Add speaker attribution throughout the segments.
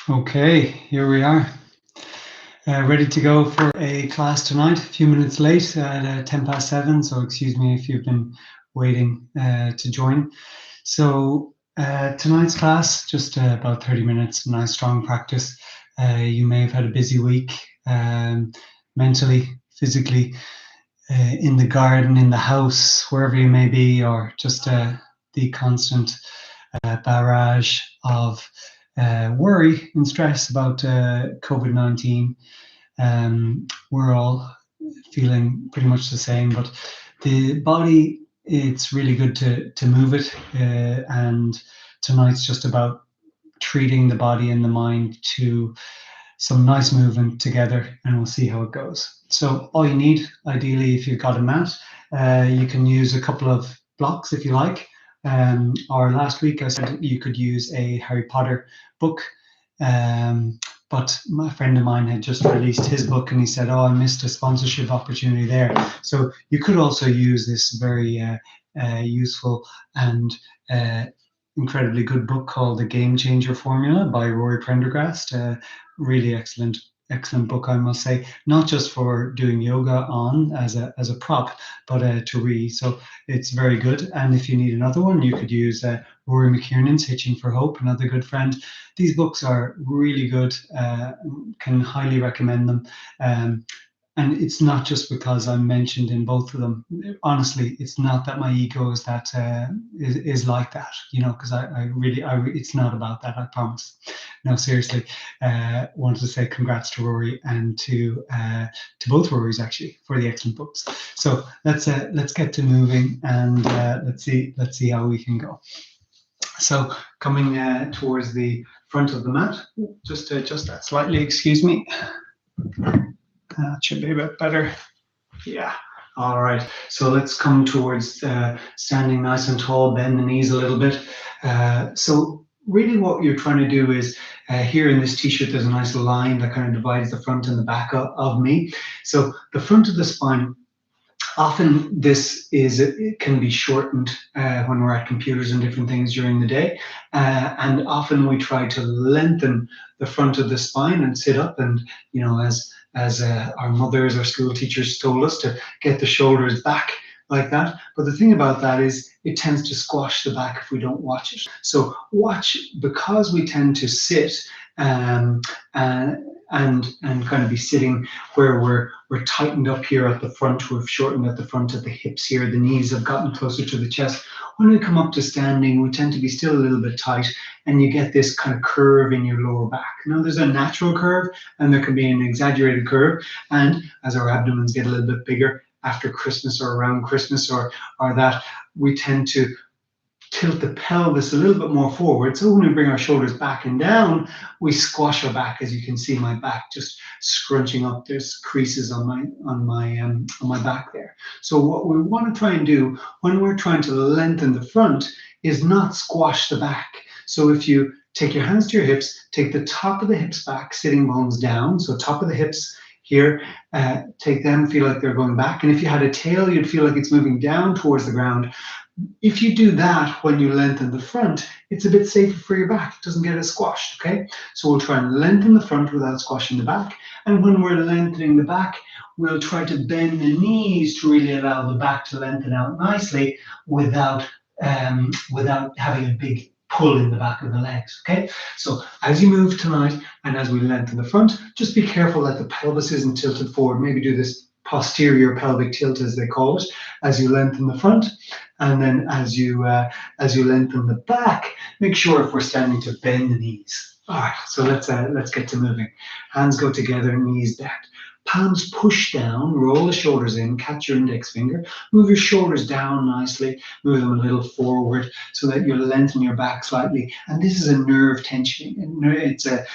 Speaker 1: Okay, here we are, ready to go for a class tonight. A few minutes late at 7:10, so excuse me if you've been waiting to join. So tonight's class, just about 30 minutes, nice strong practice. You may have had a busy week, mentally, physically, in the garden, in the house, wherever you may be, or just the constant barrage of worry and stress about COVID-19. We're all feeling pretty much the same, but the body, it's really good to move it. And tonight's just about treating the body and the mind to some nice movement together, and we'll see how it goes. So all you need, ideally, if you've got a mat, you can use a couple of blocks if you like. Or last week I said you could use a Harry Potter book, but my friend of mine had just released his book and he said, oh, I missed a sponsorship opportunity there. So you could also use this very useful and incredibly good book called The Game Changer Formula by Rory Prendergast. Really excellent book, I must say, not just for doing yoga on as a prop, but to read. So it's very good. And if you need another one, you could use Rory McKiernan's Hitching for Hope, another good friend. These books are really good. Can highly recommend them. And it's not just because I'm mentioned in both of them. Honestly, it's not that my ego is that is like that, because it's not about that. I promise. No, seriously, wanted to say congrats to Rory and to both Rorys actually for the excellent books. So let's get to moving and let's see how we can go. So coming towards the front of the mat, just to adjust that slightly. Excuse me. That should be a bit better. Yeah. All right. So let's come towards standing nice and tall, bend the knees a little bit. So really what you're trying to do is, here in this t-shirt, there's a nice line that kind of divides the front and the back of me. So the front of the spine, often it can be shortened when we're at computers and different things during the day. And often we try to lengthen the front of the spine and sit up and, as our mothers or school teachers told us, to get the shoulders back like that. But the thing about that is it tends to squash the back if we don't watch it. So because we tend to sit and kind of be sitting where we're tightened up here at the front, we've shortened at the front of the hips here, the knees have gotten closer to the chest. When we come up to standing, we tend to be still a little bit tight, and you get this kind of curve in your lower back. Now, there's a natural curve, and there can be an exaggerated curve, and as our abdomens get a little bit bigger after Christmas or around Christmas or that, we tend to tilt the pelvis a little bit more forward. So when we bring our shoulders back and down, we squash our back. As you can see, my back just scrunching up. There's creases on my back there. So what we want to try and do when we're trying to lengthen the front is not squash the back. So if you take your hands to your hips, take the top of the hips back, sitting bones down. So top of the hips here, take them, feel like they're going back. And if you had a tail, you'd feel like it's moving down towards the ground. If you do that when you lengthen the front, it's a bit safer for your back. It doesn't get as squashed, okay? So we'll try and lengthen the front without squashing the back. And when we're lengthening the back, we'll try to bend the knees to really allow the back to lengthen out nicely without having a big pull in the back of the legs, okay? So as you move tonight and as we lengthen the front, just be careful that the pelvis isn't tilted forward. Maybe do this posterior pelvic tilt, as they call it, as you lengthen the front. And then as you lengthen the back, make sure if we're standing to bend the knees. All right, so let's get to moving. Hands go together, knees bent. Palms push down, roll the shoulders in, catch your index finger, move your shoulders down nicely, move them a little forward so that you lengthen your back slightly. And this is a nerve tensioning. It's a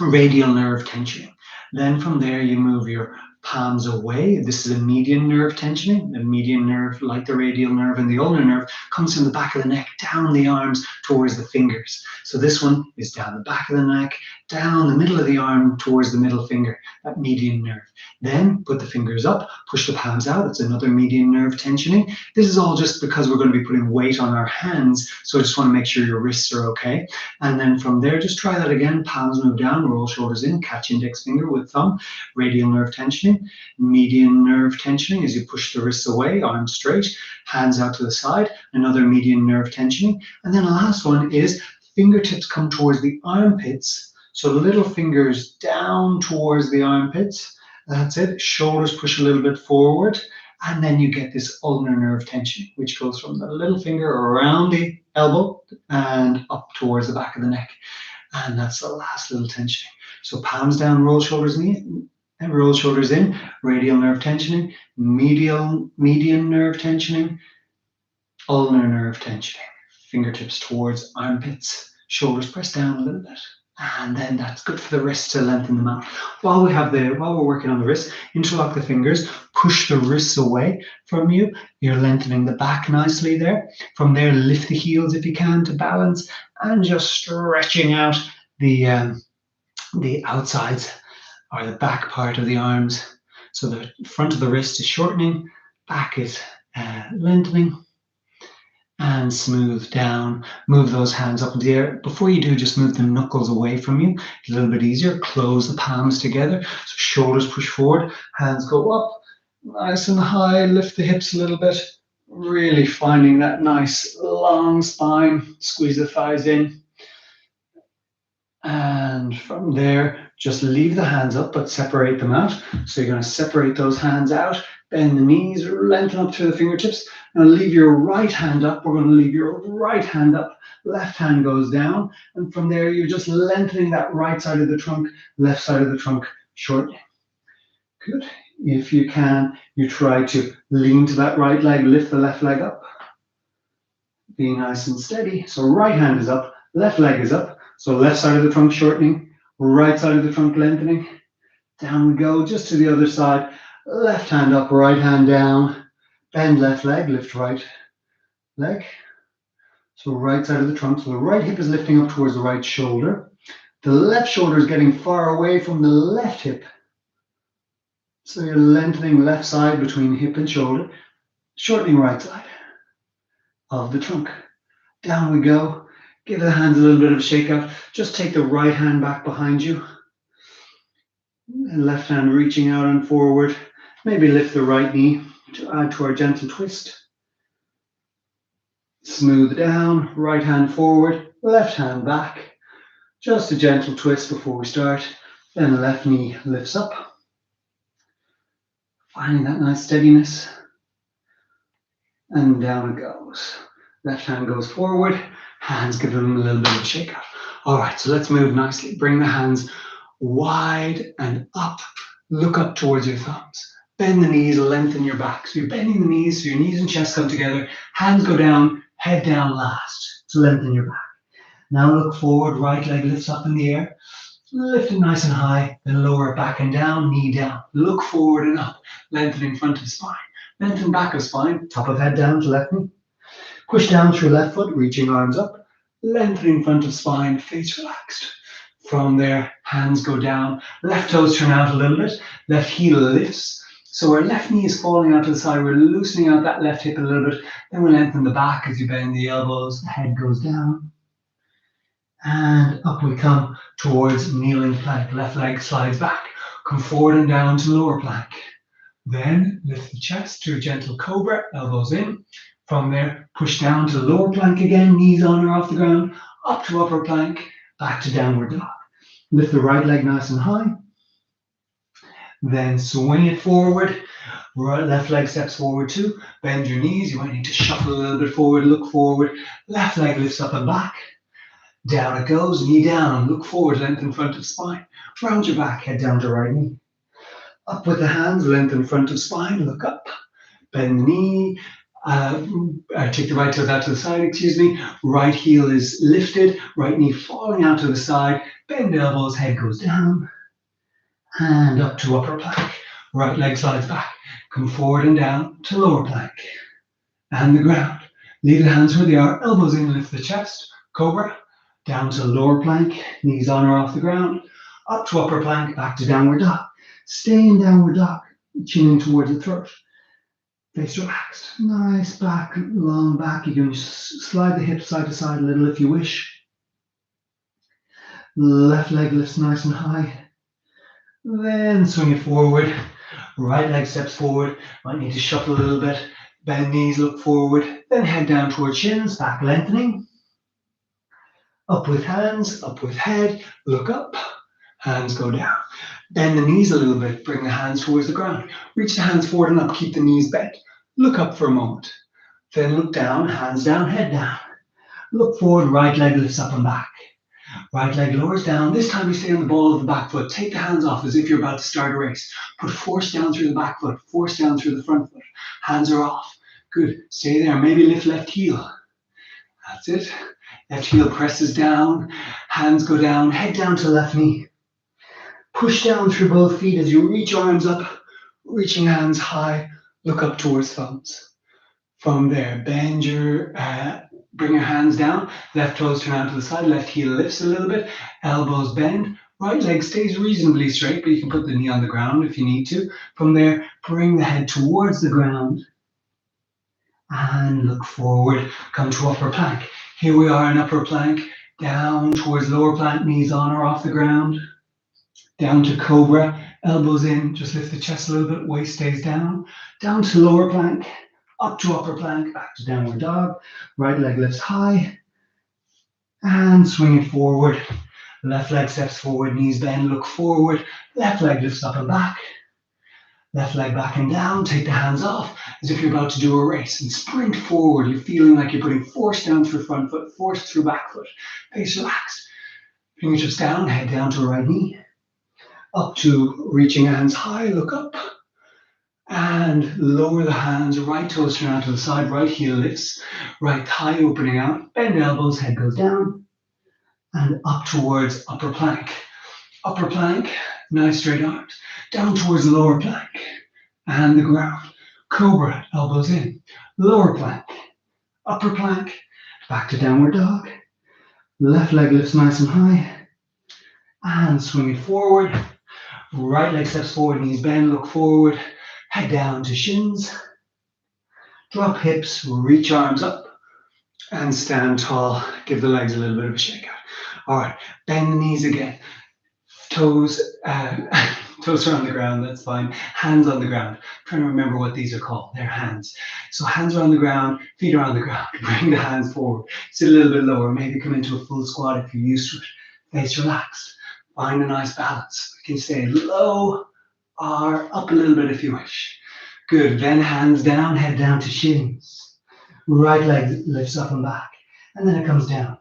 Speaker 1: radial nerve tensioning. Then from there, you move your palms away. This is a median nerve tensioning. The median nerve, like the radial nerve and the ulnar nerve, comes from the back of the neck, down the arms towards the fingers. So this one is down the back of the neck, down the middle of the arm towards the middle finger, that median nerve. Then put the fingers up, push the palms out. It's another median nerve tensioning. This is all just because we're going to be putting weight on our hands. So I just want to make sure your wrists are okay. And then from there, just try that again. Palms move down, roll shoulders in, catch index finger with thumb. Radial nerve tensioning. Median nerve tensioning as you push the wrists away, arms straight, hands out to the side. Another median nerve tensioning. And then the last one is fingertips come towards the armpits. So little fingers down towards the armpits. That's it. Shoulders push a little bit forward. And then you get this ulnar nerve tension, which goes from the little finger around the elbow and up towards the back of the neck. And that's the last little tensioning. So palms down, roll shoulders in, and roll shoulders in. Radial nerve tensioning, median nerve tensioning, ulnar nerve tensioning. Fingertips towards armpits, shoulders press down a little bit. And then that's good for the wrists to lengthen them out. While we're working on the wrists, interlock the fingers, push the wrists away from you. You're lengthening the back nicely there. From there, lift the heels if you can to balance, and just stretching out the outsides or the back part of the arms. So the front of the wrist is shortening, back is lengthening. And smooth down. Move those hands up into the air. Before you do, just move the knuckles away from you. A little bit easier. Close the palms together. So shoulders push forward. Hands go up. Nice and high. Lift the hips a little bit. Really finding that nice long spine. Squeeze the thighs in. And from there, just leave the hands up, but separate them out. So you're going to separate those hands out. Bend the knees, lengthen up through the fingertips. Now leave your right hand up. We're going to leave your right hand up. Left hand goes down. And from there, you're just lengthening that right side of the trunk, left side of the trunk, shortening. Good. If you can, you try to lean to that right leg, lift the left leg up. Be nice and steady. So right hand is up, left leg is up. So left side of the trunk shortening, right side of the trunk lengthening. Down we go, just to the other side. Left hand up, right hand down. Bend left leg, lift right leg. So right side of the trunk. So the right hip is lifting up towards the right shoulder. The left shoulder is getting far away from the left hip. So you're lengthening left side between hip and shoulder. Shortening right side of the trunk. Down we go. Give the hands a little bit of a shake out. Just take the right hand back behind you. And left hand reaching out and forward. Maybe lift the right knee to add to our gentle twist. Smooth down, right hand forward, left hand back. Just a gentle twist before we start. Then the left knee lifts up. Finding that nice steadiness. And down it goes. Left hand goes forward. Hands give them a little bit of a shake out. All right, so let's move nicely. Bring the hands wide and up. Look up towards your thumbs. Bend the knees, lengthen your back. So you're bending the knees, so your knees and chest come together. Hands go down, head down last to lengthen your back. Now look forward, right leg lifts up in the air. Lift it nice and high, then lower it back and down, knee down. Look forward and up, lengthening front of spine. Lengthen back of spine, top of head down to left knee. Push down through left foot, reaching arms up, lengthening front of spine, face relaxed. From there, hands go down, left toes turn out a little bit, left heel lifts. So our left knee is falling out to the side, we're loosening out that left hip a little bit, then we lengthen the back as you bend the elbows, the head goes down. And up we come towards kneeling plank, left leg slides back, come forward and down to lower plank. Then lift the chest to a gentle cobra, elbows in. From there, push down to lower plank again, knees on or off the ground, up to upper plank, back to downward dog. Lift the right leg nice and high. Then swing it forward. Right, left leg steps forward too. Bend your knees. You might need to shuffle a little bit forward, look forward. Left leg lifts up and back. Down it goes, knee down, look forward, lengthen front of spine. Round your back, head down to right knee. Up with the hands, lengthen front of spine, look up. Bend the knee. Take the right toes out to the side, Right heel is lifted, right knee falling out to the side, bend elbows, head goes down, and up to upper plank. Right leg slides back. Come forward and down to lower plank. And the ground. Leave the hands where they are. Elbows in, lift the chest. Cobra. Down to lower plank. Knees on or off the ground. Up to upper plank. Back to downward dog. Stay in downward dog. Chin in towards the throat. Face relaxed. Nice back, long back. You can slide the hips side to side a little if you wish. Left leg lifts nice and high. Then swing it forward. Right leg steps forward. Might need to shuffle a little bit. Bend knees, look forward. Then head down towards shins, back lengthening. Up with hands, up with head. Look up. Hands go down. Bend the knees a little bit. Bring the hands towards the ground. Reach the hands forward and up. Keep the knees bent. Look up for a moment. Then look down, hands down, head down. Look forward, right leg lifts up and back. Right leg lowers down. This time you stay on the ball of the back foot. Take the hands off as if you're about to start a race. Put force down through the back foot, force down through the front foot. Hands are off. Good. Stay there. Maybe lift left heel. That's it. Left heel presses down. Hands go down. Head down to left knee. Push down through both feet as you reach arms up, reaching hands high. Look up towards thumbs. From there, bring your hands down. Left toes turn out to the side. Left heel lifts a little bit. Elbows bend. Right leg stays reasonably straight, but you can put the knee on the ground if you need to. From there, bring the head towards the ground. And look forward. Come to upper plank. Here we are in upper plank. Down towards lower plank. Knees on or off the ground. Down to cobra. Elbows in. Just lift the chest a little bit. Waist stays down. Down to lower plank. Up to upper plank, back to downward dog. Right leg lifts high. And swing it forward. Left leg steps forward, knees bend, look forward. Left leg lifts up and back. Left leg back and down. Take the hands off as if you're about to do a race. And sprint forward. You're feeling like you're putting force down through front foot, force through back foot. Face relaxed. Fingertips down, head down to right knee. Up to reaching hands high, look up. And lower the hands, right toes turn out to the side, right heel lifts, right thigh opening out, bend elbows, head goes down, and up towards upper plank. Upper plank, nice straight arms, down towards lower plank, and the ground. Cobra, elbows in, lower plank, upper plank, back to downward dog. Left leg lifts nice and high, and swing it forward. Right leg steps forward, knees bend, look forward. Head down to shins, drop hips, reach arms up, and stand tall. Give the legs a little bit of a shake out. All right, bend the knees again. Toes are on the ground, that's fine. Hands on the ground. I'm trying to remember what these are called. They're hands. So hands are on the ground, feet are on the ground. Bring the hands forward. Sit a little bit lower. Maybe come into a full squat if you're used to it. Face relaxed. Find a nice balance. You can stay low or up a little bit if you wish. Good. Then hands down, head down to shins. Right leg lifts up and back. And then it comes down.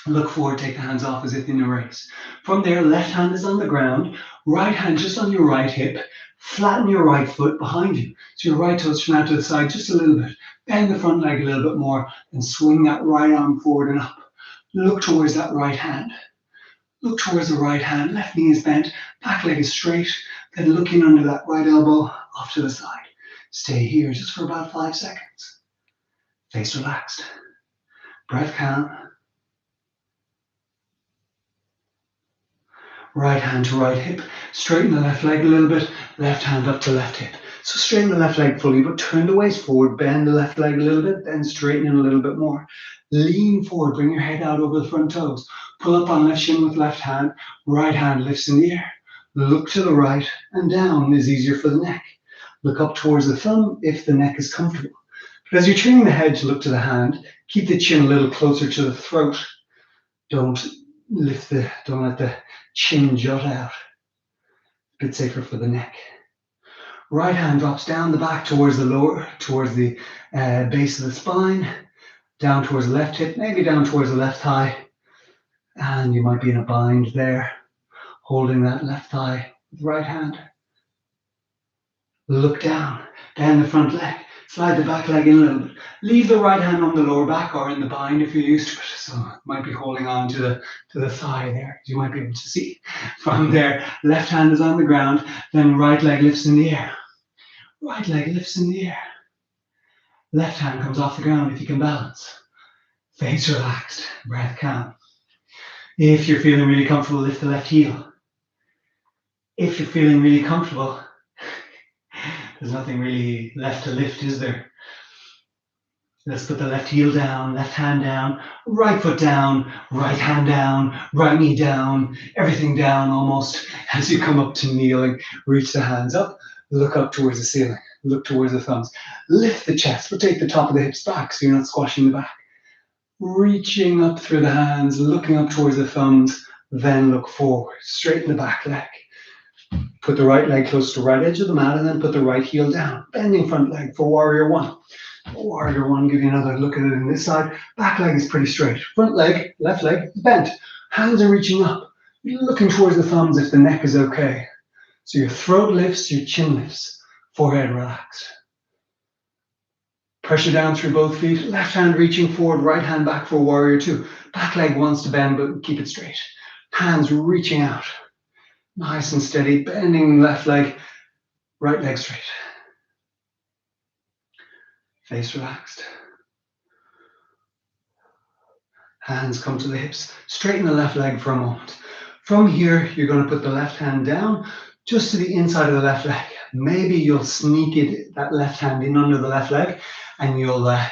Speaker 1: Look forward, take the hands off as if in a race. From there, left hand is on the ground. Right hand just on your right hip. Flatten your right foot behind you. So your right toes turn out to the side just a little bit. Bend the front leg a little bit more. And swing that right arm forward and up. Look towards that right hand. Look towards the right hand. Left knee is bent. Back leg is straight. Then look in under that right elbow off to the side. Stay here just for about 5 seconds. Face relaxed. Breath calm. Right hand to right hip. Straighten the left leg a little bit. Left hand up to left hip. So straighten the left leg fully, but turn the waist forward. Bend the left leg a little bit, then straighten it a little bit more. Lean forward. Bring your head out over the front toes. Pull up on left shin with left hand. Right hand lifts in the air. Look to the right and down is easier for the neck. Look up towards the thumb if the neck is comfortable. But as you're turning the head to look to the hand, keep the chin a little closer to the throat. Don't let the chin jut out. A bit safer for the neck. Right hand drops down the back towards the base of the spine, down towards the left hip, maybe down towards the left thigh. And you might be in a bind there, holding that left thigh with the right hand. Look down, bend the front leg, Slide the back leg in a little bit. Leave the right hand on the lower back or in the bind if you're used to it. So might be holding on to the thigh there. You might be able to see from there. Left hand is on the ground, then right leg lifts in the air. Right leg lifts in the air. Left hand comes off the ground if you can balance. Face relaxed, breath calm. If you're feeling really comfortable, lift the left heel. If you're feeling really comfortable, there's nothing really left to lift, is there? Let's put the left heel down, left hand down, right foot down, right hand down, right knee down, everything down almost. As you come up to kneeling, reach the hands up, look up towards the ceiling, look towards the thumbs. Lift the chest, rotate the top of the hips back so you're not squashing the back. Reaching up through the hands, looking up towards the thumbs, then look forward, straighten the back leg. Put the right leg close to the right edge of the mat and then put the right heel down. Bending front leg for warrior one. Warrior one, give you another look at it on this side. Back leg is pretty straight. Front leg, left leg, bent. Hands are reaching up. You're looking towards the thumbs if the neck is okay. So your throat lifts, your chin lifts, forehead relaxed. Pressure down through both feet. Left hand reaching forward, right hand back for warrior two. Back leg wants to bend, but keep it straight. Hands reaching out. Nice and steady, bending left leg, right leg straight. Face relaxed. Hands come to the hips. Straighten the left leg for a moment. From here, you're going to put the left hand down just to the inside of the left leg. Maybe you'll sneak that left hand in under the left leg and you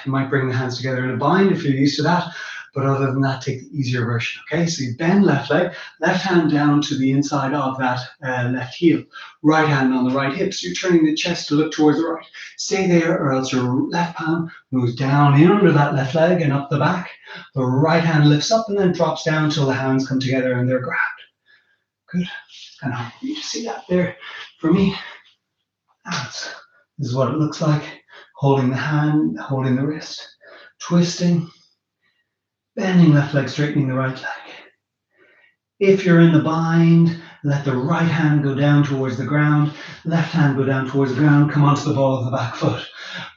Speaker 1: might bring the hands together in a bind if you're used to that. But other than that, take the easier version, okay? So you bend left leg, left hand down to the inside of that left heel. Right hand on the right hip, so you're turning the chest to look towards the right. Stay there or else your left palm moves down in under that left leg and up the back. The right hand lifts up and then drops down until the hands come together and they're grabbed. Good. Kind of hard for you to see that there. For me, this is what it looks like. Holding the hand, holding the wrist, twisting. Bending left leg, straightening the right leg. If you're in the bind, let the right hand go down towards the ground, left hand go down towards the ground, come onto the ball of the back foot.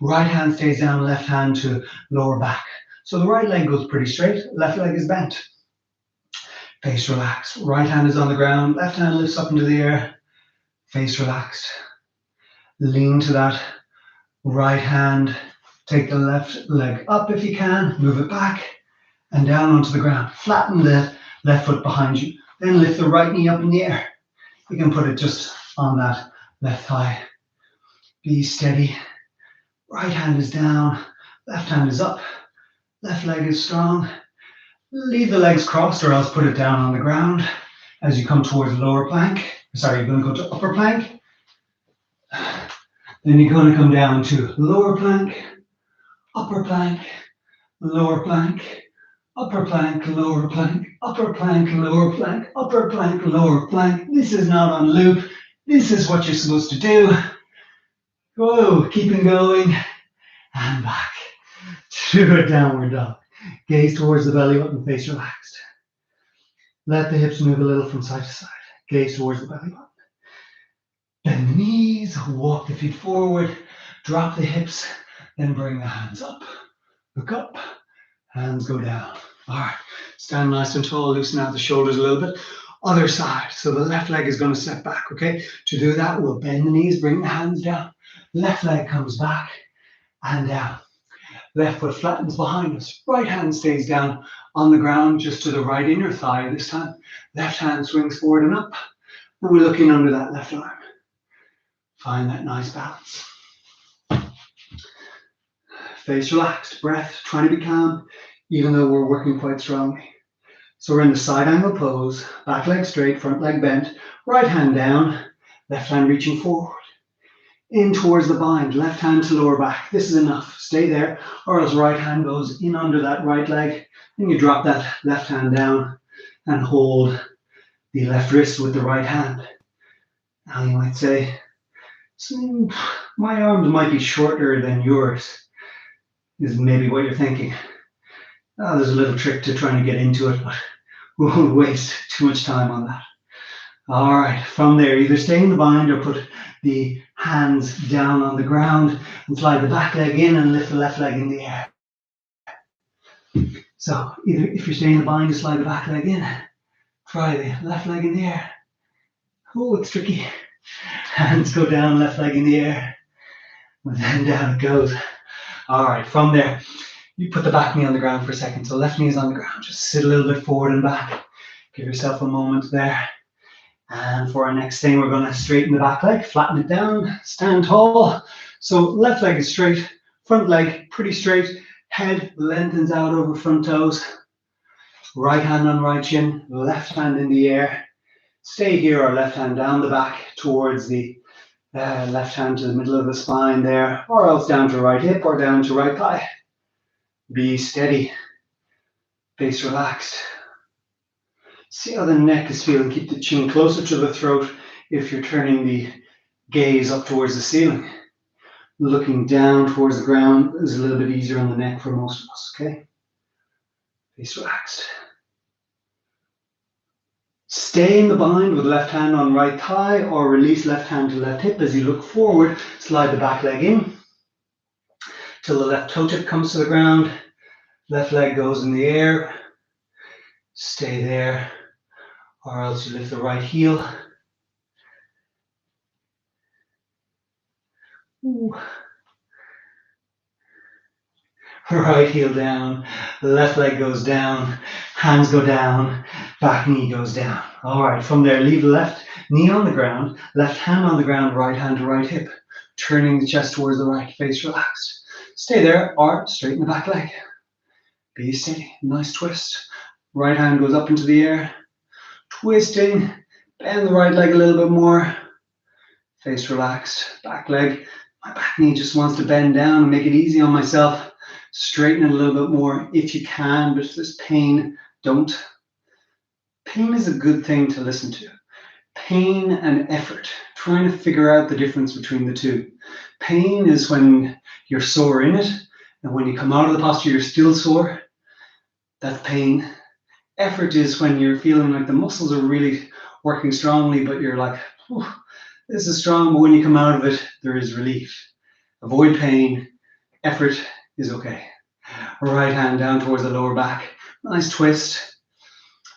Speaker 1: Right hand stays down, left hand to lower back. So the right leg goes pretty straight, left leg is bent. Face relaxed. Right hand is on the ground, left hand lifts up into the air. Face relaxed. Lean to that right hand. Take the left leg up if you can, move it back. And down onto the ground. Flatten the left foot behind you. Then lift the right knee up in the air. You can put it just on that left thigh. Be steady. Right hand is down. Left hand is up. Left leg is strong. Leave the legs crossed or else put it down on the ground as you come towards lower plank. Sorry, you're going to go to upper plank. Then you're going to come down to lower plank, upper plank, lower plank. Upper plank, lower plank, upper plank, lower plank, upper plank, lower plank. This is not on loop. This is what you're supposed to do. Whoa, keeping going. And back to a downward dog. Gaze towards the belly button, face relaxed. Let the hips move a little from side to side. Gaze towards the belly button. Bend the knees, walk the feet forward, drop the hips, then bring the hands up. Look up. Hands go down. All right, stand nice and tall, loosen out the shoulders a little bit. Other side, so the left leg is going to step back, okay? To do that, we'll bend the knees, bring the hands down. Left leg comes back and down. Left foot flattens behind us. Right hand stays down on the ground, just to the right inner thigh this time. Left hand swings forward and up. And we're looking under that left arm. Find that nice balance. Face relaxed, breath, trying to be calm, even though we're working quite strongly. So we're in the side angle pose, back leg straight, front leg bent, right hand down, left hand reaching forward. In towards the bind, left hand to lower back. This is enough. Stay there, or else right hand goes in under that right leg. Then you drop that left hand down and hold the left wrist with the right hand. Now you might say, my arms might be shorter than yours. Is maybe what you're thinking. Oh, there's a little trick to trying to get into it, but we won't waste too much time on that. All right, from there, either stay in the bind or put the hands down on the ground and slide the back leg in and lift the left leg in the air. So either if you're staying in the bind, just slide the back leg in. Try the left leg in the air. Oh, it's tricky. Hands go down, left leg in the air. And then down it goes. All right, from there, you put the back knee on the ground for a second. So left knee is on the ground. Just sit a little bit forward and back. Give yourself a moment there. And for our next thing, we're going to straighten the back leg, flatten it down, stand tall. So left leg is straight, front leg pretty straight, head lengthens out over front toes, right hand on right shin, left hand in the air. Stay here, or left hand down the back towards the left hand to the middle of the spine there, or else down to right hip or down to right thigh. Be steady, face relaxed. See how the neck is feeling. Keep the chin closer to the throat if you're turning the gaze up towards the ceiling. Looking down towards the ground is a little bit easier on the neck for most of us, okay? Face relaxed. Stay in the bind with left hand on right thigh, or release left hand to left hip as you look forward. Slide the back leg in till the left toe tip comes to the ground. Left leg goes in the air. Stay there, or else you lift the right heel. Ooh. Right heel down, left leg goes down, hands go down, back knee goes down. All right, from there, leave left knee on the ground, left hand on the ground, right hand to right hip, turning the chest towards the right, face relaxed. Stay there, or straighten the back leg. Be steady, nice twist. Right hand goes up into the air, twisting, bend the right leg a little bit more, face relaxed, back leg. My back knee just wants to bend down and make it easy on myself. Straighten it a little bit more if you can, but if there's pain, don't. Pain is a good thing to listen to. Pain and effort, trying to figure out the difference between the two. Pain is when you're sore in it, and when you come out of the posture, you're still sore. That's pain. Effort is when you're feeling like the muscles are really working strongly, but you're like, this is strong, but when you come out of it, there is relief. Avoid pain. Effort is okay. Right hand down towards the lower back. Nice twist.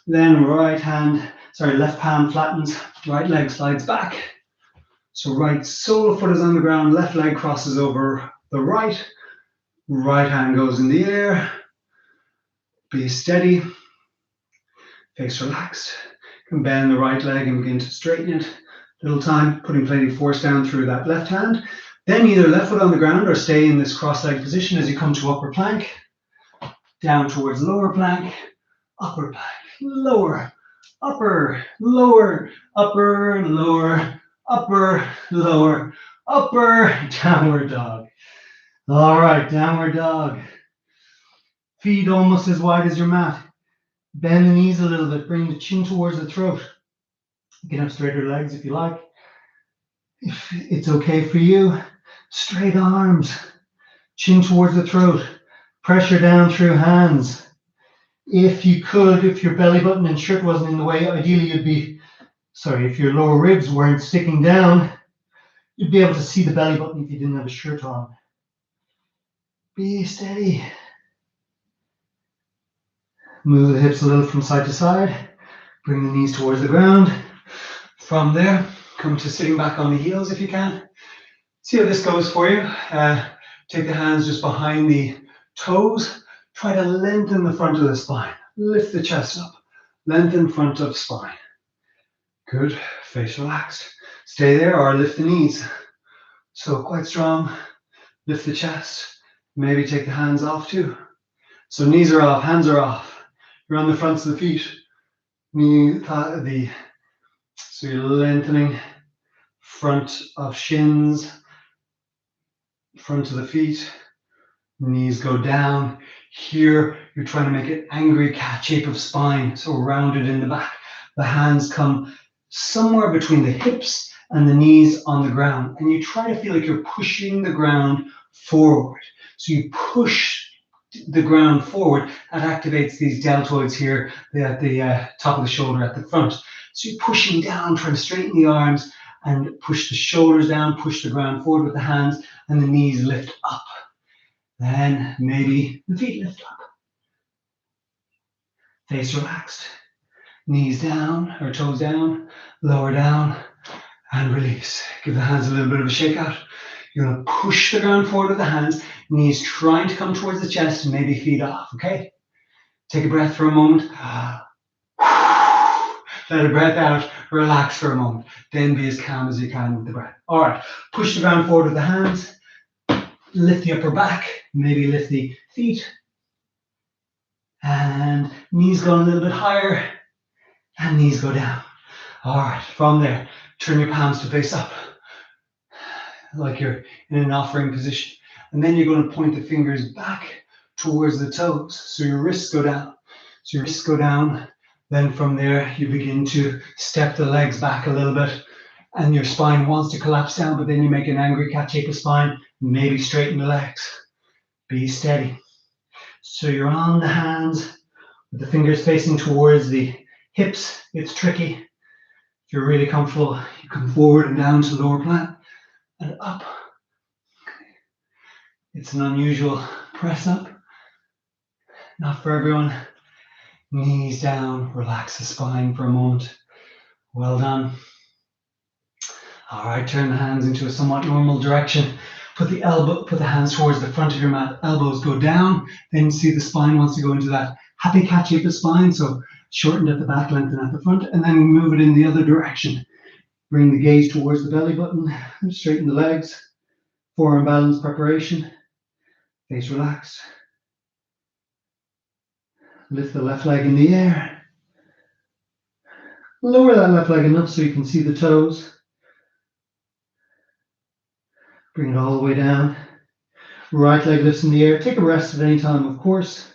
Speaker 1: Then left palm flattens, right leg slides back. So right sole of foot is on the ground, left leg crosses over the right. Right hand goes in the air. Be steady. Face relaxed. You can bend the right leg and begin to straighten it. Little time, putting plenty of force down through that left hand. Then either left foot on the ground or stay in this cross-legged position as you come to upper plank. Down towards lower plank, upper plank, lower, upper, lower, upper, lower, upper, lower, upper, downward dog. All right, downward dog. Feet almost as wide as your mat. Bend the knees a little bit, bring the chin towards the throat. You can have straighter legs if you like. If it's okay for you, straight arms, chin towards the throat, pressure down through hands. If you could, if your belly button and shirt wasn't in the way, ideally if your lower ribs weren't sticking down, you'd be able to see the belly button if you didn't have a shirt on. Be steady. Move the hips a little from side to side. Bring the knees towards the ground. From there, come to sitting back on the heels if you can. See how this goes for you. Take the hands just behind the toes. Try to lengthen the front of the spine. Lift the chest up. Lengthen front of spine. Good. Face relaxed. Stay there or lift the knees. So quite strong. Lift the chest. Maybe take the hands off too. So knees are off, hands are off. You're on the fronts of the feet. So you're lengthening front of shins, front of the feet, knees go down. Here, you're trying to make an angry cat shape of spine, so rounded in the back. The hands come somewhere between the hips and the knees on the ground, and you try to feel like you're pushing the ground forward. So you push the ground forward. That activates these deltoids here at the top of the shoulder at the front. So you're pushing down, trying to straighten the arms and push the shoulders down, push the ground forward with the hands, and the knees lift up. Then maybe the feet lift up. Face relaxed. Knees down or toes down, lower down, and release. Give the hands a little bit of a shake out. You're going to push the ground forward with the hands, knees trying to come towards the chest, and maybe feet off, okay? Take a breath for a moment. Let a breath out, relax for a moment. Then be as calm as you can with the breath. All right, push the ground forward with the hands. Lift the upper back, maybe lift the feet. And knees go a little bit higher, and knees go down. All right, from there, turn your palms to face up, like you're in an offering position. And then you're going to point the fingers back towards the toes. So your wrists go down. So your wrists go down. Then from there, you begin to step the legs back a little bit. And your spine wants to collapse down, but then you make an angry cat shape of spine. Maybe straighten the legs. Be steady. So you're on the hands with the fingers facing towards the hips. It's tricky. If you're really comfortable, you come forward and down to lower plank and up. It's an unusual press up. Not for everyone. Knees down, relax the spine for a moment. Well done. All right, turn the hands into a somewhat normal direction. Put the hands towards the front of your mat. Elbows go down. Then see the spine wants to go into that happy cat shape of spine. So shortened at the back, lengthen at the front, and then move it in the other direction. Bring the gaze towards the belly button. Straighten the legs. Forearm balance preparation. Face relaxed. Lift the left leg in the air. Lower that left leg enough so you can see the toes. Bring it all the way down. Right leg lifts in the air. Take a rest at any time, of course.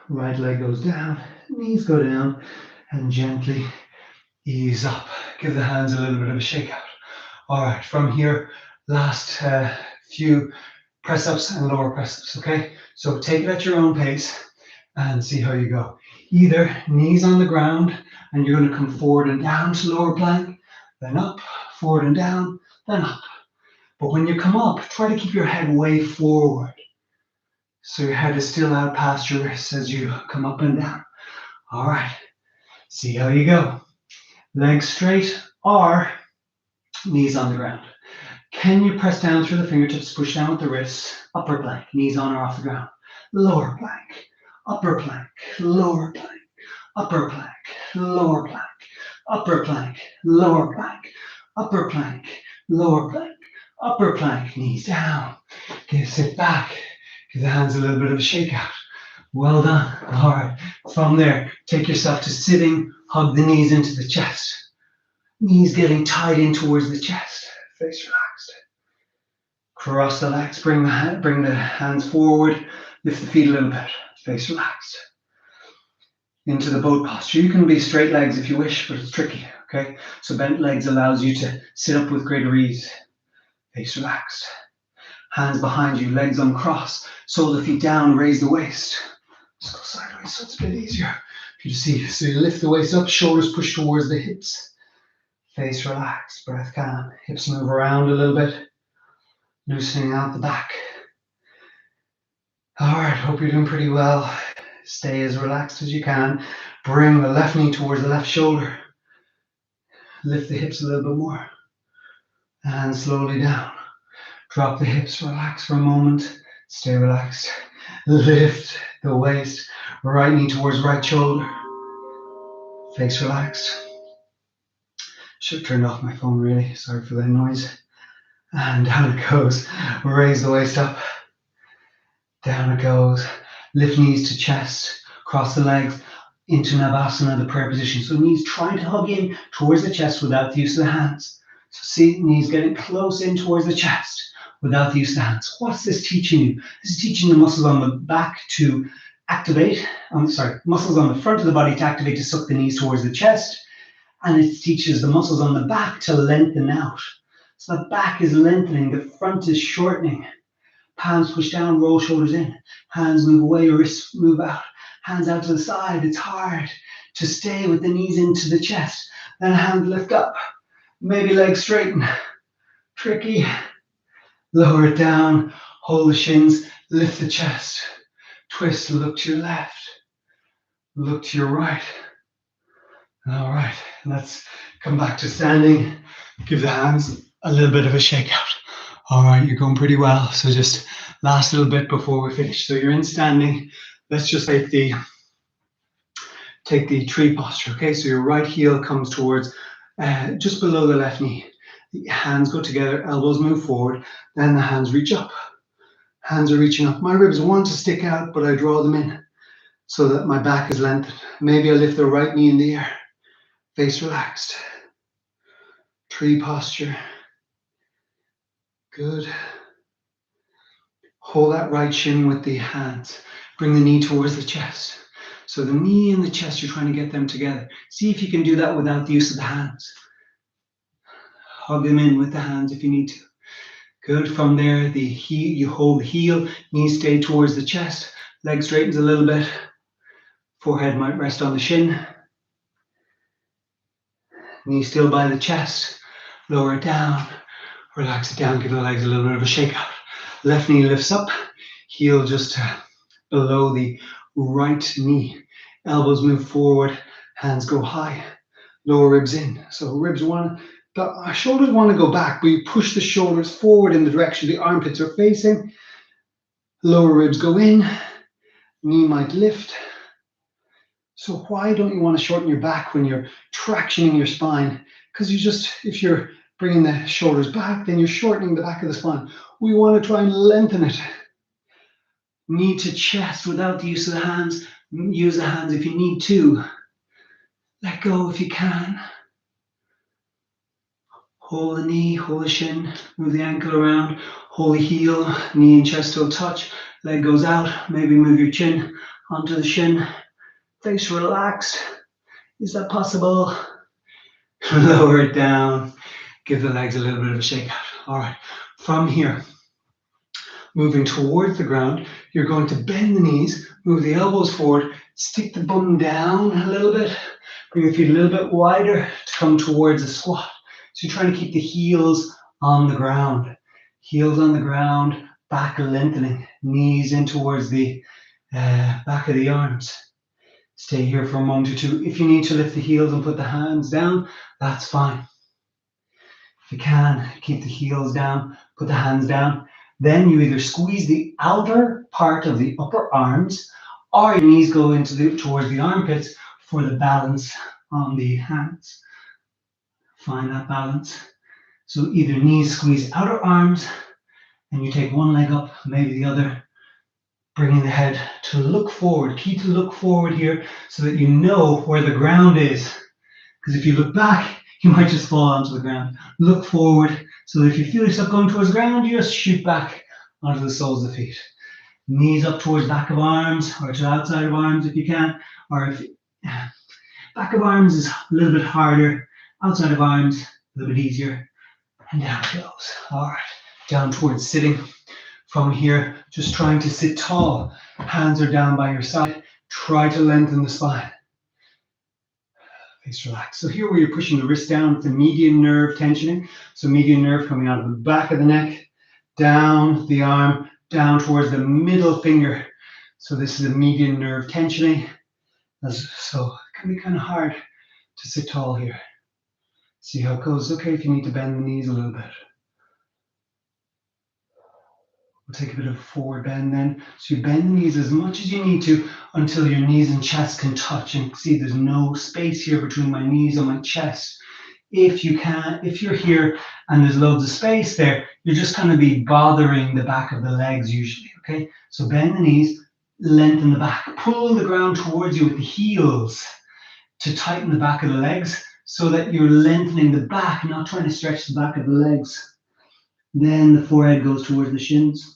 Speaker 1: Right leg goes down. Knees go down. And gently ease up. Give the hands a little bit of a shake out. All right, from here, last few press-ups and lower press-ups, okay? So take it at your own pace and see how you go. Either knees on the ground, and you're going to come forward and down to lower plank, then up, forward and down, then up. But when you come up, try to keep your head way forward. So your head is still out past your wrists as you come up and down. All right, see how you go. Legs straight or knees on the ground. Can you press down through the fingertips, push down with the wrists, upper plank, knees on or off the ground, lower plank, upper plank, lower plank, upper plank, lower plank, upper plank, lower plank, upper plank, lower plank, upper plank, knees down. Sit back, give the hands a little bit of a shake out. Well done. All right, from there, take yourself to sitting, hug the knees into the chest. Knees getting tied in towards the chest, face relaxed. Cross the legs, bring the hands forward, lift the feet a little bit, face relaxed. Into the boat posture. You can be straight legs if you wish, but it's tricky, okay? So bent legs allows you to sit up with greater ease. Face relaxed. Hands behind you, legs uncrossed. Sole the feet down, raise the waist. Just go sideways so it's a bit easier for you to see. So you lift the waist up, shoulders push towards the hips. Face relaxed, breath calm. Hips move around a little bit. Loosening out the back. All right, hope you're doing pretty well. Stay as relaxed as you can. Bring the left knee towards the left shoulder. Lift the hips a little bit more. And slowly down. Drop the hips, relax for a moment. Stay relaxed. Lift the waist. Right knee towards right shoulder. Face relaxed. Should have turned off my phone really. Sorry for that noise. And down it goes. Raise the waist up. Down it goes. Lift knees to chest. Cross the legs into Navasana, the prayer position. So knees trying to hug in towards the chest without the use of the hands. So see, knees getting close in towards the chest without the use of the hands. What's this teaching you? This is teaching the muscles on the back to activate. Muscles on the front of the body to activate, to suck the knees towards the chest. And it teaches the muscles on the back to lengthen out. So the back is lengthening, the front is shortening. Palms push down, roll shoulders in. Hands move away, wrists move out. Hands out to the side. It's hard to stay with the knees into the chest. Then hand lift up. Maybe legs straighten. Tricky. Lower it down. Hold the shins. Lift the chest. Twist. Look to your left. Look to your right. All right. Let's come back to standing. Give the hands a little bit of a shake out. All right. You're going pretty well. So just last little bit before we finish. So you're in standing. Let's just take the tree posture. Okay. So your right heel comes towards just below the left knee. The hands go together. Elbows move forward. Then the hands reach up. Hands are reaching up. My ribs want to stick out, but I draw them in so that my back is lengthened. Maybe I lift the right knee in the air. Face relaxed. Tree posture. Good. Hold that right shin with the hands. Bring the knee towards the chest. So the knee and the chest, you're trying to get them together. See if you can do that without the use of the hands. Hug them in with the hands if you need to. Good. From there, the heel, you hold the heel, knees stay towards the chest, leg straightens a little bit. Forehead might rest on the shin. Knee still by the chest. Lower it down. Relax it down. Give the legs a little bit of a shake out. Left knee lifts up. Heel just below the right knee. Elbows move forward. Hands go high. Lower ribs in. So ribs our shoulders want to go back, but you push the shoulders forward in the direction the armpits are facing. Lower ribs go in. Knee might lift. So why don't you want to shorten your back when you're tractioning your spine? Because if you're bringing the shoulders back, then you're shortening the back of the spine. We want to try and lengthen it. Knee to chest without the use of the hands. Use the hands if you need to. Let go if you can. Hold the knee, hold the shin, move the ankle around, hold the heel, knee and chest toe touch, leg goes out, maybe move your chin onto the shin, face relaxed. Is that possible? Lower it down, give the legs a little bit of a shake out. All right, from here, moving towards the ground, you're going to bend the knees, move the elbows forward, stick the bum down a little bit, bring your feet a little bit wider to come towards a squat. So you're trying to keep the heels on the ground. Heels on the ground, back lengthening, knees in towards the back of the arms. Stay here for a moment or two. If you need to lift the heels and put the hands down, that's fine. If you can, keep the heels down, put the hands down. Then you either squeeze the outer part of the upper arms or your knees go towards the armpits for the balance on the hands. Find that balance. So either knees squeeze outer arms and you take one leg up, maybe the other, bringing the head to look forward. Key to look forward here so that you know where the ground is. Because if you look back, you might just fall onto the ground. Look forward so that if you feel yourself going towards the ground, you just shoot back onto the soles of the feet. Knees up towards back of arms or to the outside of arms if you can. Or if back of arms is a little bit harder, outside of arms a little bit easier. And down it goes. All right, down towards sitting. From here, just trying to sit tall. Hands are down by your side. Try to lengthen the spine. Face relaxed. So here where you're pushing the wrist down, it's the median nerve tensioning. So median nerve coming out of the back of the neck, down the arm, down towards the middle finger. So this is the median nerve tensioning. So it can be kind of hard to sit tall here. See how it goes. Okay, if you need to bend the knees a little bit. We'll take a bit of a forward bend then. So you bend the knees as much as you need to until your knees and chest can touch. And see, there's no space here between my knees and my chest. If you're here and there's loads of space there, you're just going to be bothering the back of the legs usually, okay? So bend the knees, lengthen the back. Pull the ground towards you with the heels to tighten the back of the legs so that you're lengthening the back, not trying to stretch the back of the legs. Then the forehead goes towards the shins.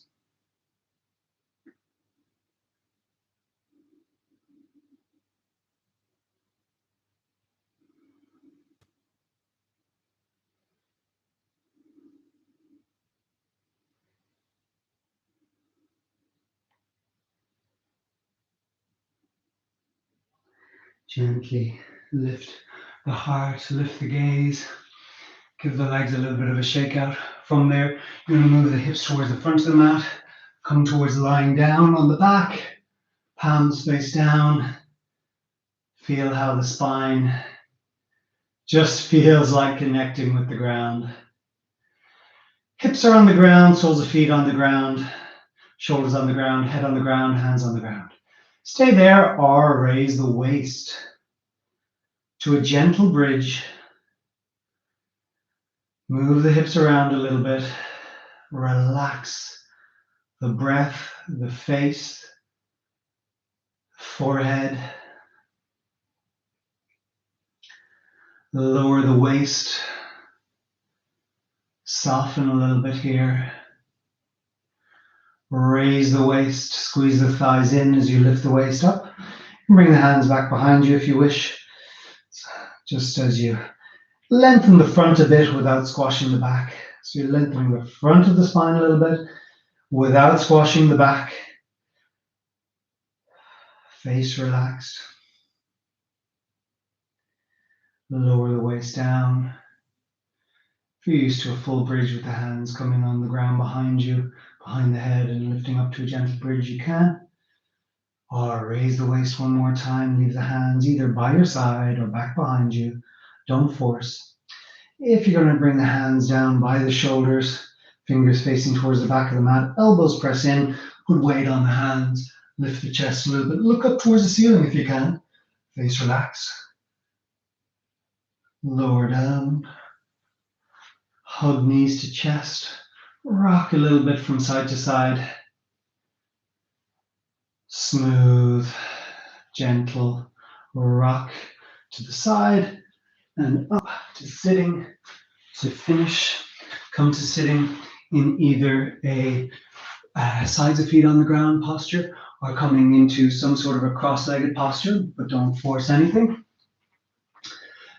Speaker 1: Gently lift the heart, lift the gaze, give the legs a little bit of a shake out. From there, you're going to move the hips towards the front of the mat, come towards lying down on the back, palms face down. Feel how the spine just feels like connecting with the ground. Hips are on the ground, soles of feet on the ground, shoulders on the ground, head on the ground, hands on the ground. Stay there or raise the waist to a gentle bridge. Move the hips around a little bit. Relax the breath, the face, forehead. Lower the waist. Soften a little bit here. Raise the waist, squeeze the thighs in as you lift the waist up. And bring the hands back behind you if you wish. Just as you lengthen the front a bit without squashing the back. So you're lengthening the front of the spine a little bit without squashing the back. Face relaxed. Lower the waist down. If you're used to a full bridge with the hands coming on the ground behind you, behind the head, and lifting up to a gentle bridge, you can. Or raise the waist one more time. Leave the hands either by your side or back behind you. Don't force. If you're going to bring the hands down by the shoulders, fingers facing towards the back of the mat, elbows press in, put weight on the hands, lift the chest a little bit. Look up towards the ceiling if you can. Face relaxed. Lower down. Hug knees to chest. Rock a little bit from side to side. Smooth, gentle rock to the side and up to sitting. To finish, come to sitting in either a sides of feet on the ground posture or coming into some sort of a cross-legged posture, but don't force anything.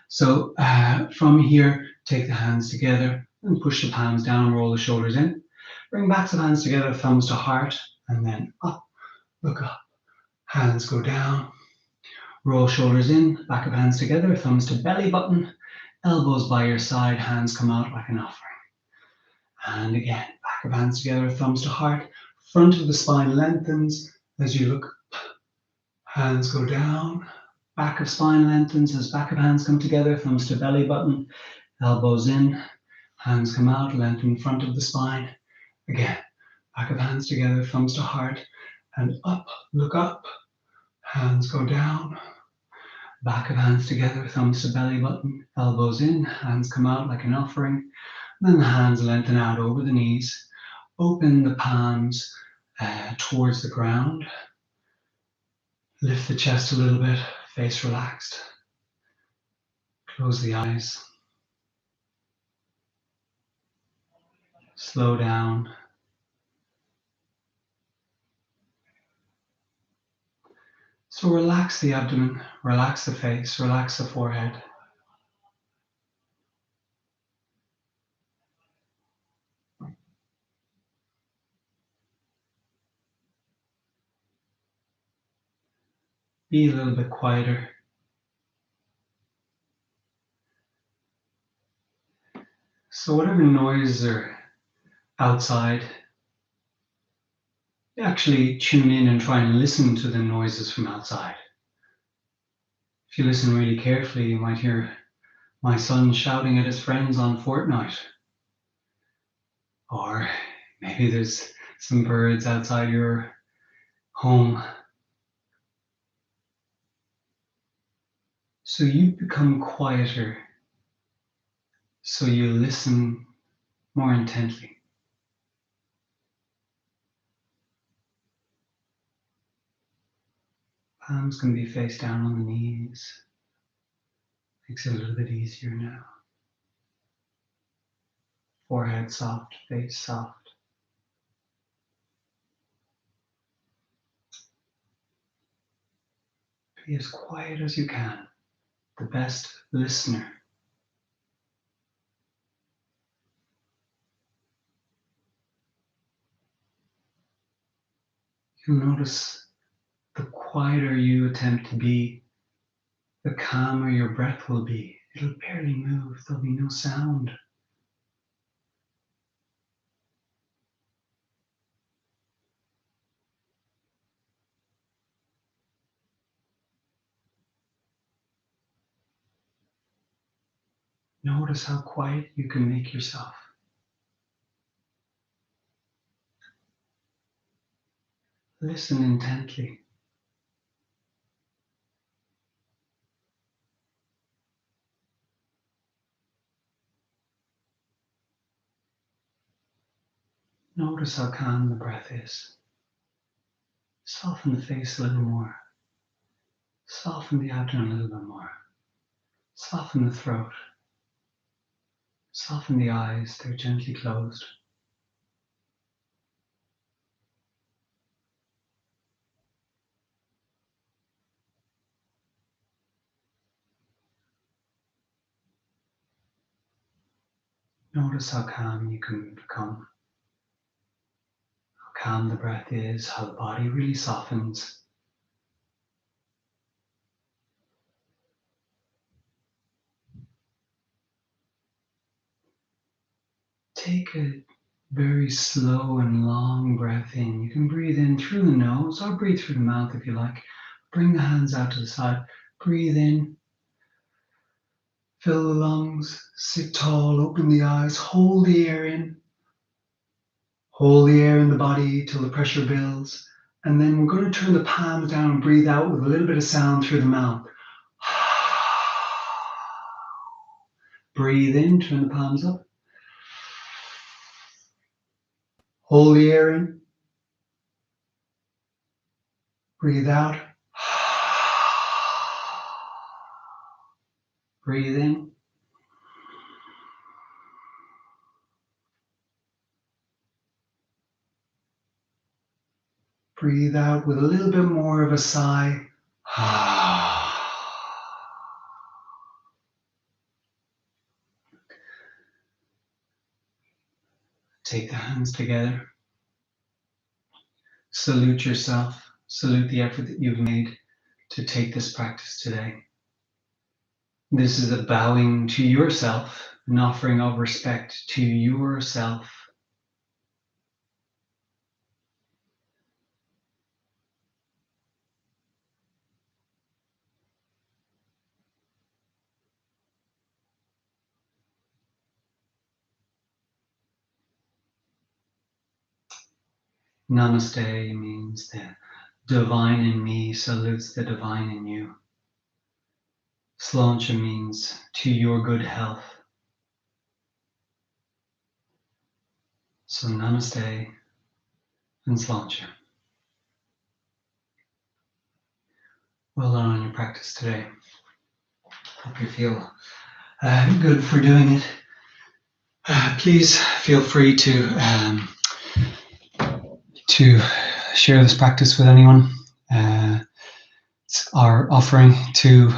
Speaker 1: So from here, take the hands together and push the palms down, roll the shoulders in. Bring backs of hands together, thumbs to heart, and then up, look up. Hands go down, roll shoulders in, back of hands together, thumbs to belly button, elbows by your side, hands come out like an offering. And again, back of hands together, thumbs to heart, front of the spine lengthens as you look up. Hands go down, back of spine lengthens as back of hands come together, thumbs to belly button, elbows in, hands come out, lengthen front of the spine. Again, back of hands together, thumbs to heart, and up, look up. Hands go down, back of hands together, thumbs to belly button, elbows in, hands come out like an offering. Then the hands lengthen out over the knees. Open the palms towards the ground. Lift the chest a little bit, face relaxed. Close the eyes. Slow down. So relax the abdomen, relax the face, relax the forehead. Be a little bit quieter. So whatever noises are outside, actually tune in and try and listen to the noises from outside. If you listen really carefully, you might hear my son shouting at his friends on Fortnite. Or maybe there's some birds outside your home. So you become quieter, so you listen more intently. Palms can be face down on the knees. Makes it a little bit easier now. Forehead soft, face soft. Be as quiet as you can, the best listener. You'll notice the quieter you attempt to be, the calmer your breath will be. It'll barely move, there'll be no sound. Notice how quiet you can make yourself. Listen intently. Notice how calm the breath is. Soften the face a little more. Soften the abdomen a little bit more. Soften the throat. Soften the eyes, they're gently closed. Notice how calm you can become. How calm the breath is, how the body really softens. Take a very slow and long breath in. You can breathe in through the nose or breathe through the mouth if you like. Bring the hands out to the side. Breathe in. Fill the lungs. Sit tall. Open the eyes. Hold the air in. Hold the air in the body till the pressure builds. And then we're going to turn the palms down and breathe out with a little bit of sound through the mouth. Breathe in. Turn the palms up. Hold the air in. Breathe out. Breathe in. Breathe out with a little bit more of a sigh. Take the hands together. Salute yourself. Salute the effort that you've made to take this practice today. This is a bowing to yourself, an offering of respect to yourself. Namaste means the divine in me salutes the divine in you. Sláinte means to your good health. So namaste and sláinte. Well done on your practice today. Hope you feel good for doing it. Please feel free to share this practice with anyone. It's our offering to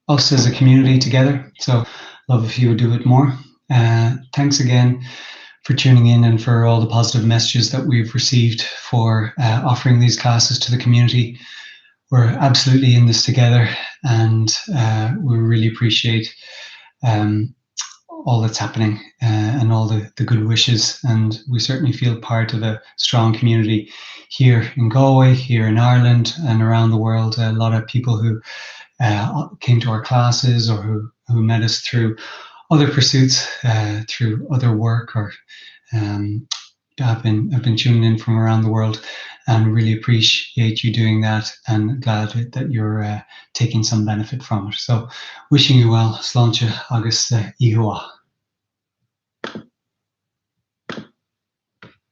Speaker 1: us as a community together. So love if you would do it more. Thanks again for tuning in and for all the positive messages that we've received for offering these classes to the community. We're absolutely in this together, and we really appreciate all that's happening and all the good wishes. And we certainly feel part of a strong community here in Galway, here in Ireland, and around the world. A lot of people who came to our classes or who met us through other pursuits, through other work, or have been tuning in from around the world, and really appreciate you doing that, and glad that you're taking some benefit from it. So wishing you well, sláinte agus ihuaa.